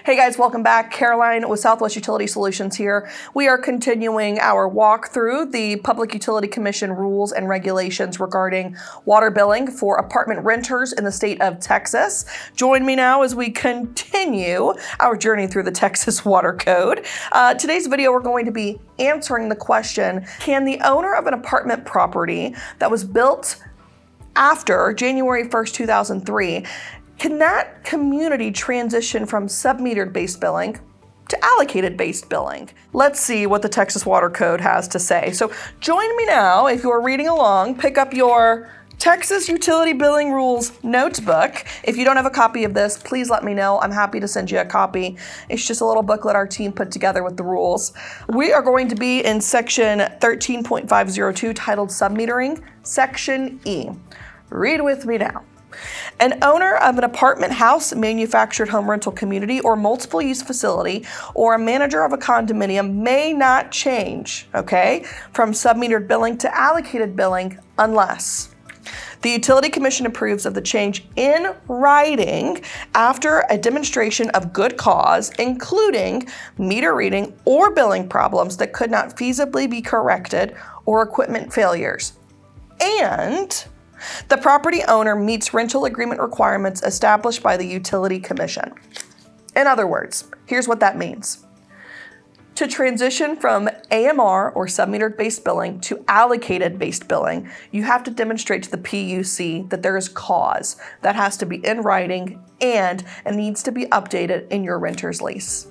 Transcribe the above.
Hey guys, welcome back. Caroline with Southwest Utility Solutions here. We are continuing our walk through the Public Utility Commission rules and regulations regarding water billing for apartment renters in the state of Texas. Join me now as we continue our journey through the Texas Water Code. Today's video, we're going to be answering the question, can the owner of an apartment property that was built after January 1st, 2003, can that community transition from sub-metered based billing to allocated based billing? Let's see what the Texas Water Code has to say. So join me now, if you're reading along, pick up your Texas Utility Billing Rules notebook. If you don't have a copy of this, please let me know. I'm happy to send you a copy. It's just a little booklet our team put together with the rules. We are going to be in section 13.502 titled Submetering, Section E. Read with me now. An owner of an apartment house, manufactured home rental community, or multiple use facility, or a manager of a condominium may not change, from sub-metered billing to allocated billing unless the Utility Commission approves of the change in writing after a demonstration of good cause, including meter reading or billing problems that could not feasibly be corrected or equipment failures, and the property owner meets rental agreement requirements established by the Utility Commission. In other words, here's what that means. To transition from AMR or sub-metered based billing to allocated based billing, you have to demonstrate to the PUC that there is cause. That has to be in writing and it needs to be updated in your renter's lease.